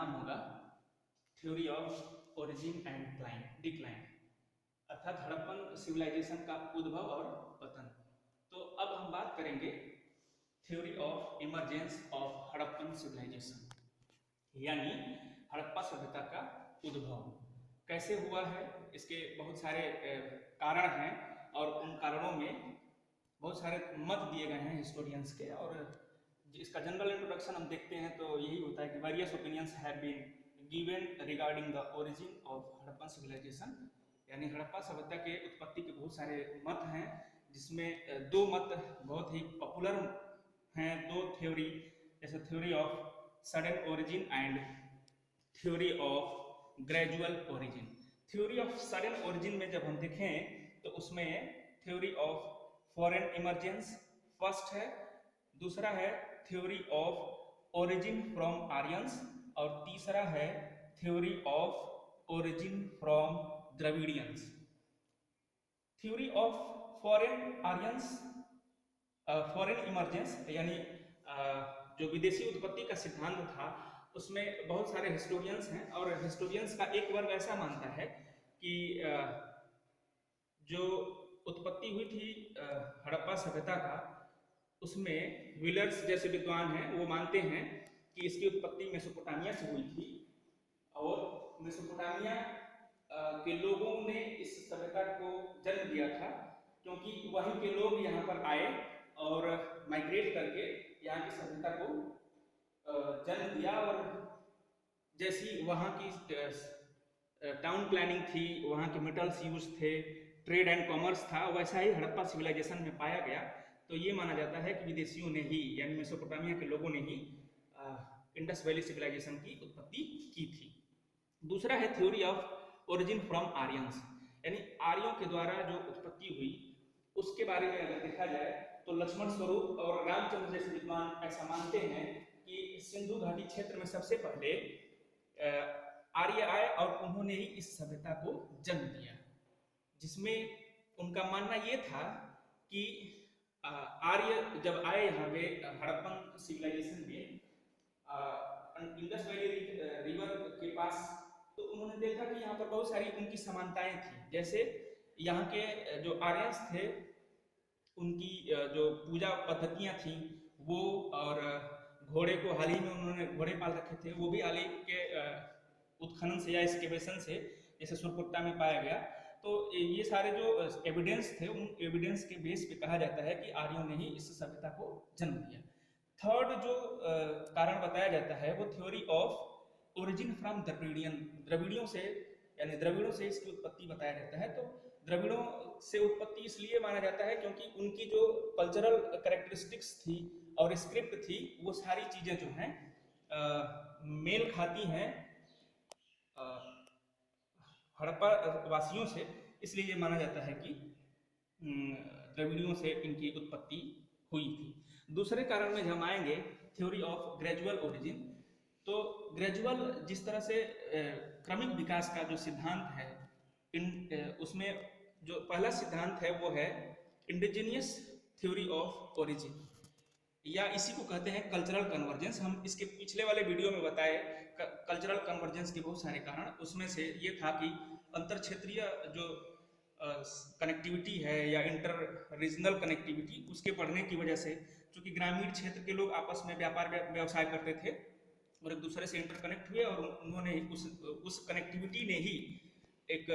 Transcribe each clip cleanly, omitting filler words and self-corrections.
नाम होगा theory of origin and decline, अर्थात हड़प्पन सिविलाइजेशन का उद्भव और पतन। तो अब हम बात करेंगे theory of emergence of Harappan civilization, यानी हड़प्पा सभ्यता का उद्भव कैसे हुआ है। इसके बहुत सारे कारण हैं और उन कारणों में बहुत सारे मत दिए गए हैं हिस्टोरियंस के, और इसका जनरल इंट्रोडक्शन हम देखते हैं तो यही होता है कि various opinions have been given regarding the origin of Harappan civilization, यानी हड़प्पा सभ्यता के उत्पत्ति के बहुत सारे मत हैं, जिसमें दो मत बहुत ही पॉपुलर हैं, दो थ्योरी, जैसे theory of sudden origin and theory of gradual origin. Theory of sudden origin में जब हम देखें तो उसमें theory of foreign emergence first है, दूसरा है theory of origin from Aryans, और तीसरा है theory of origin from Dravidians. Theory of foreign Aryans, foreign emergence, यानी जो विदेशी उत्पत्ति का सिद्धांत था, उसमें बहुत सारे हिस्टोरियंस हैं, और हिस्टोरियंस का एक वर्ग ऐसा मानता है कि जो उत्पत्ति हुई थी हड़प्पा सभ्यता का, उसमें व्हीलर्स जैसे विद्वान हैं वो मानते हैं कि इसकी उत्पत्ति मेसोपोटामिया से हुई थी, और मेसोपोटामिया के लोगों ने इस सभ्यता को जन्म दिया था, क्योंकि वहीं के लोग यहाँ पर आए और माइग्रेट करके यहाँ की सभ्यता को जन्म दिया, और जैसी वहाँ की टाउन प्लानिंग थी, वहाँ के मेटल्स यूज थे, ट्रेड एंड कॉमर्स था, वैसा ही हड़प्पा सिविलाइजेशन में पाया गया। तो ये माना जाता है कि विदेशियों ने ही, यानी मेसोपोटामिया के लोगों ने ही इंडस वैली सिविलाइजेशन की उत्पत्ति की थी। दूसरा है theory of origin from Aryans, यानी आर्यों के द्वारा जो उत्पत्ति हुई उसके बारे में अगर देखा जाए तो लक्ष्मण स्वरूप और रामचंद्र जैसे विद्वान ऐसा मानते हैं कि सिंधु घाटी क्षेत्र में सबसे पहले आर्य आए और उन्होंने ही इस सभ्यता को जन्म दिया, जिसमें उनका मानना ये था कि आर्य जब आए यहाँ पे हड़प्पन सिविलाइजेशन में इंडस वैली रिवर के पास, तो उन्होंने देखा कि यहाँ पर बहुत सारी उनकी समानताएं थी। जैसे यहाँ के जो आर्यंस थे उनकी जो पूजा पद्धतियां थी वो, और घोड़े को हाल ही में उन्होंने घोड़े पाल रखे थे, वो भी हाल ही के उत्खनन से या एक्सकेवेशन से जैसे सुरपुट्टा में पाया गया। तो ये सारे जो एविडेंस थे, उन एविडेंस के बेस पे कहा जाता है कि आर्यों ने ही इस सभ्यता को जन्म दिया। थर्ड जो कारण बताया जाता है वो थ्योरी ऑफ ओरिजिन फ्रॉम द्रविड़ियों से, यानी द्रविड़ों से इसकी उत्पत्ति बताया जाता है। तो द्रविड़ों से उत्पत्ति इसलिए माना जाता है क्योंकि उनकी जो कल्चरल कैरेक्टरिस्टिक्स थी और स्क्रिप्ट थी, वो सारी चीजें जो हैं मेल खाती हैं हड़प्पा वासियों से, इसलिए ये माना जाता है कि द्रविड़ियों से इनकी उत्पत्ति हुई थी। दूसरे कारण में हम आएंगे थ्योरी ऑफ ग्रेजुअल ओरिजिन। तो ग्रेजुअल जिस तरह से क्रमिक विकास का जो सिद्धांत है, उसमें जो पहला सिद्धांत है वो है इंडिजिनियस थ्योरी ऑफ ओरिजिन, या इसी को कहते हैं कल्चरल कन्वर्जेंस। हम इसके पिछले वाले वीडियो में बताए कल्चरल कन्वर्जेंस के बहुत सारे कारण, उसमें से ये था कि अंतर क्षेत्रीय जो कनेक्टिविटी है या इंटर रीजनल कनेक्टिविटी, उसके बढ़ने की वजह से, चूंकि ग्रामीण क्षेत्र के लोग आपस में व्यापार व्यवसाय करते थे और एक दूसरे से इंटरकनेक्ट हुए, और उन्होंने उस कनेक्टिविटी ने ही एक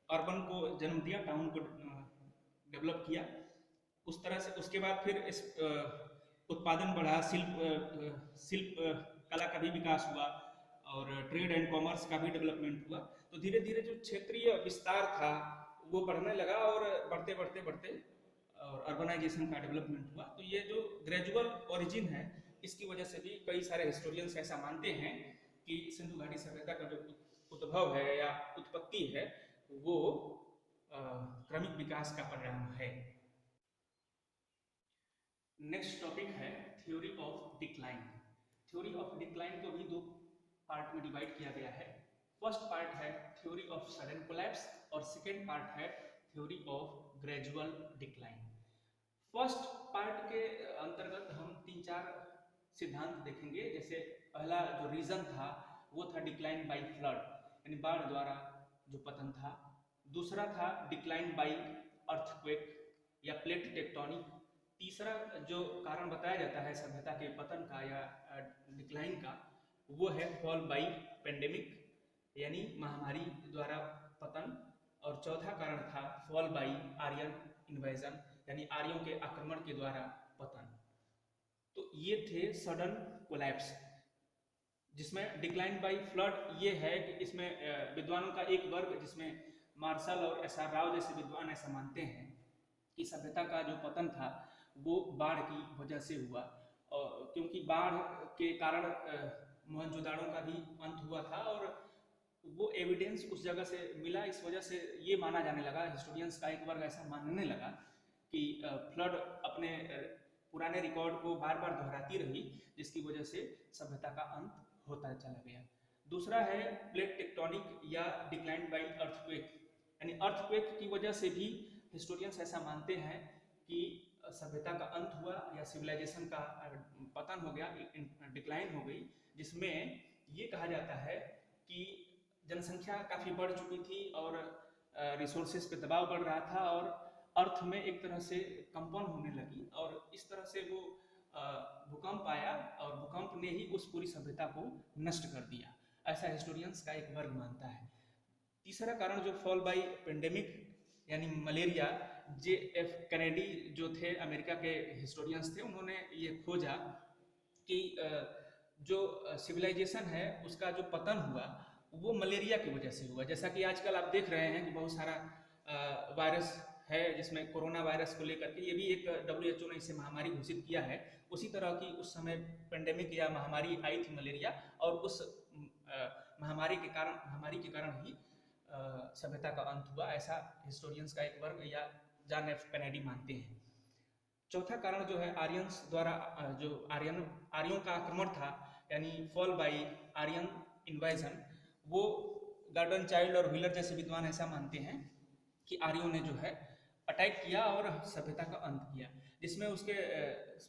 अर्बन को जन्म दिया, टाउन को डेवलप किया। उस तरह से उसके बाद फिर इस उत्पादन बढ़ा, शिल्प कला का भी विकास हुआ, और ट्रेड एंड कॉमर्स का भी डेवलपमेंट हुआ। तो धीरे धीरे जो क्षेत्रीय विस्तार था वो बढ़ने लगा, और बढ़ते बढ़ते बढ़ते और अर्बनाइजेशन का डेवलपमेंट हुआ। तो ये जो ग्रेजुअल ओरिजिन है, इसकी वजह से भी कई सारे हिस्टोरियंस ऐसा मानते हैं कि सिंधु घाटी सभ्यता का जो उद्भव है या उत्पत्ति है वो क्रमिक विकास का परिणाम है। नेक्स्ट टॉपिक है theory of decline. Theory of decline को भी दो पार्ट में डिवाइड किया गया है। फर्स्ट पार्ट है थ्योरी ऑफ सडन कोलैप्स, और सेकेंड पार्ट है theory of gradual decline. First part के अंतर्गत हम 3-4 सिद्धांत देखेंगे, जैसे पहला जो रीजन था वो था डिक्लाइन बाई फ्लड, यानी बाढ़ द्वारा जो पतन था। दूसरा था डिक्लाइन बाई अर्थक्वेक या प्लेट टेक्टोनिक। तीसरा जो कारण बताया जाता है सभ्यता के पतन का या डिक्लाइन का, वो है फॉल बाई पेंडेमिक, यानी महामारी द्वारा पतन। और चौथा कारण था फॉल बाई आर्यन इन्वेजन, यानी आर्यों के आक्रमण के द्वारा पतन। तो ये थे सडन कोलैप्स, जिसमें डिक्लाइन बाई फ्लड ये है कि इसमें विद्वानों का एक वर्ग, जिसमें मार्शल और एस आर राव जैसे विद्वान ऐसा मानते हैं कि सभ्यता का जो पतन था वो बाढ़ की वजह से हुआ, और क्योंकि बाढ़ के कारण मोहनजोदाड़ो का भी अंत हुआ था और वो एविडेंस उस जगह से मिला। इस वजह से ये माना जाने लगा, हिस्टोरियंस का एक वर्ग ऐसा मानने लगा कि फ्लड अपने पुराने रिकॉर्ड को बार बार दोहराती रही, जिसकी वजह से सभ्यता का अंत होता चला गया। दूसरा है प्लेट टेक्टोनिक या डिक्लाइन बाई अर्थक्वेक, यानी अर्थक्वेक की वजह से भी हिस्टोरियंस ऐसा मानते हैं कि सभ्यता का अंत हुआ या सिविलाइजेशन का पतन हो गया, डिक्लाइन हो गई, जिसमें ये कहा जाता है कि जनसंख्या काफ़ी बढ़ चुकी थी और रिसोर्सेज पे दबाव बढ़ रहा था और अर्थ में एक तरह से कंपन होने लगी, और इस तरह से वो भूकंप आया और भूकंप ने ही उस पूरी सभ्यता को नष्ट कर दिया, ऐसा हिस्टोरियंस का एक वर्ग मानता है। तीसरा कारण जो फॉल बाई पेंडेमिक यानी मलेरिया, JF कैनेडी जो थे अमेरिका के हिस्टोरियंस थे, उन्होंने ये खोजा कि जो सिविलाइजेशन है उसका जो पतन हुआ वो मलेरिया की वजह से हुआ। जैसा कि आजकल आप देख रहे हैं कि बहुत सारा वायरस है, जिसमें कोरोना वायरस को लेकर के ये भी एक WHO ने इसे महामारी घोषित किया है। उसी तरह की उस समय पेंडेमिक या महामारी आई थी मलेरिया, और उस महामारी के कारण ही सभ्यता का अंत हुआ, ऐसा हिस्टोरियंस का एक वर्ग या जॉन एफ कैनेडी मानते हैं। चौथा कारण जो है आर्यंस द्वारा जो आर्यों का आक्रमण था, यानी फॉल बाई आर्यन इन्वाइजन, वो गार्डन चाइल्ड और व्हीलर जैसे विद्वान ऐसा मानते हैं कि आर्यों ने जो है अटैक किया और सभ्यता का अंत किया, जिसमें उसके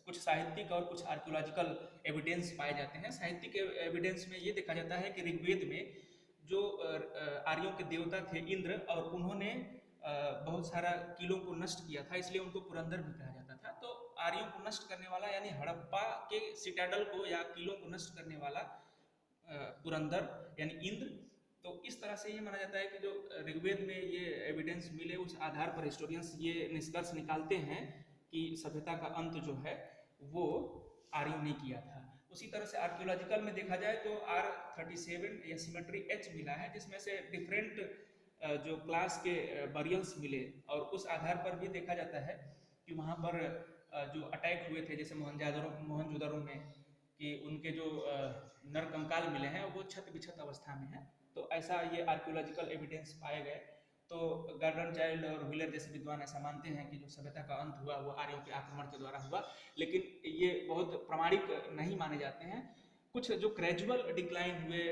कुछ साहित्यिक और कुछ आर्कियोलॉजिकल एविडेंस पाए जाते हैं। साहित्यिक एविडेंस में ये देखा जाता है कि ऋग्वेद में जो आर्यों के देवता थे इंद्र, और उन्होंने बहुत सारा किलों को नष्ट किया था, इसलिए उनको पुरंदर भी कहा जाता था। तो आर्यों को नष्ट करने वाला यानी हड़प्पा के सिटाडल को या किलों को नष्ट करने वाला पुरंदर यानी इंद्र। तो इस तरह से ये माना जाता है कि जो ऋग्वेद में ये एविडेंस मिले, उस आधार पर हिस्टोरियंस ये निष्कर्ष निकालते हैं कि सभ्यता का अंत जो है वो आर्यों ने किया था। उसी तरह से आर्कियोलॉजिकल में देखा जाए तो R37 या सिमेट्री H मिला है, जिसमें से डिफरेंट जो क्लास के बरियल्स मिले, और उस आधार पर भी देखा जाता है कि वहाँ पर जो अटैक हुए थे, जैसे मोहनजोदड़ो में, कि उनके जो नरकंकाल मिले हैं वो क्षत विक्षत अवस्था में है। तो ऐसा ये आर्कियोलॉजिकल एविडेंस पाए गए। तो गार्डन चाइल्ड और व्हीलर जैसे विद्वान ऐसा मानते हैं कि जो सभ्यता का अंत हुआ वो आर्यों के आक्रमण के द्वारा हुआ, लेकिन ये बहुत प्रामाणिक नहीं माने जाते हैं। कुछ जो ग्रेजुअल डिक्लाइन हुए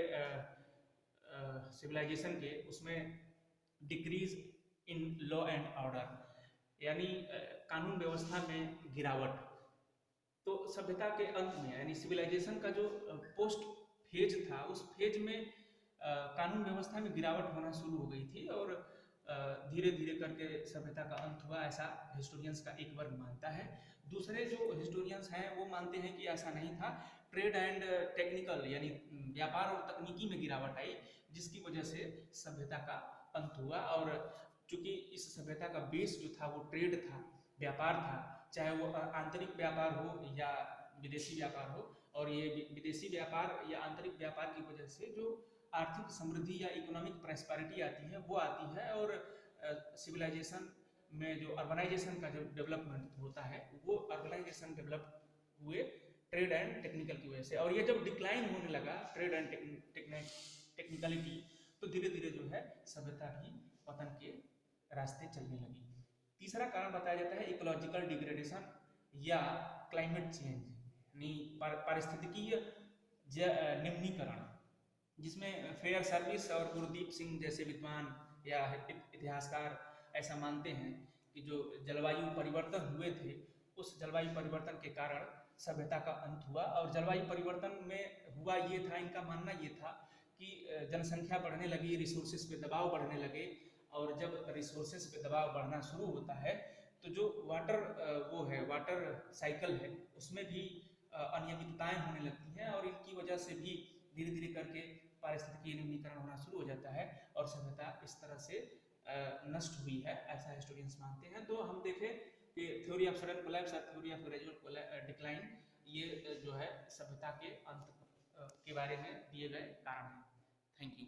सिविलाइजेशन के, उसमें decrease in law and order, यानी कानून व्यवस्था में गिरावट। तो सभ्यता के अंत में यानी सिविलाइजेशन का जो पोस्ट फेज था, उस फेज में कानून व्यवस्था में गिरावट होना शुरू हो गई थी, और धीरे धीरे करके सभ्यता का अंत हुआ, ऐसा हिस्टोरियंस का एक वर्ग मानता है। दूसरे जो हिस्टोरियंस हैं वो मानते हैं कि ऐसा नहीं था, ट्रेड एंड टेक्निकल यानी व्यापार और तकनीकी में गिरावट आई, जिसकी वजह से सभ्यता का अंत हुआ। और चूंकि इस सभ्यता का बेस जो था वो ट्रेड था, व्यापार था, चाहे वो आंतरिक व्यापार हो या विदेशी व्यापार हो, और ये विदेशी व्यापार या आंतरिक व्यापार की वजह से जो आर्थिक समृद्धि या इकोनॉमिक प्रॉस्पेरिटी आती है वो आती है, और सिविलाइजेशन में जो अर्बनाइजेशन का जो डेवलपमेंट होता है वो अर्बनाइजेशन डेवलप हुए ट्रेड एंड टेक्निकल की वजह से। और ये जब डिक्लाइन होने लगा ट्रेड एंड टेक्निकलिटी, तो धीरे धीरे जो है सभ्यता भी पतन के रास्ते चलने लगी। तीसरा कारण बताया जाता है इकोलॉजिकल डिग्रेडेशन या क्लाइमेट चेंज, यानी पारिस्थितिकीय निम्नीकरण, जिसमें फेयर सर्विस और गुरदीप सिंह जैसे विद्वान या इतिहासकार ऐसा मानते हैं कि जो जलवायु परिवर्तन हुए थे, उस जलवायु परिवर्तन के कारण सभ्यता का अंत हुआ। और जलवायु परिवर्तन में हुआ ये था, इनका मानना ये था कि जनसंख्या बढ़ने लगी, रिसोर्सेज पे दबाव बढ़ने लगे, और जब रिसोर्सेज पे दबाव बढ़ना शुरू होता है तो जो वाटर साइकिल है उसमें भी अनियमितताएं होने लगती हैं, और इनकी वजह से भी धीरे धीरे करके पारिस्थितिकी न्यूनीकरण होना शुरू हो जाता है और सभ्यता इस तरह से नष्ट हुई है, ऐसा हिस्टोरियंस मानते हैं। तो हम देखें कि थ्योरी ऑफ सडन कोलैप्स और थ्योरी ऑफ ग्रेजुअल डिक्लाइन, ये जो है सभ्यता के अंत के बारे में दिए गए कारण हैं। Thank you.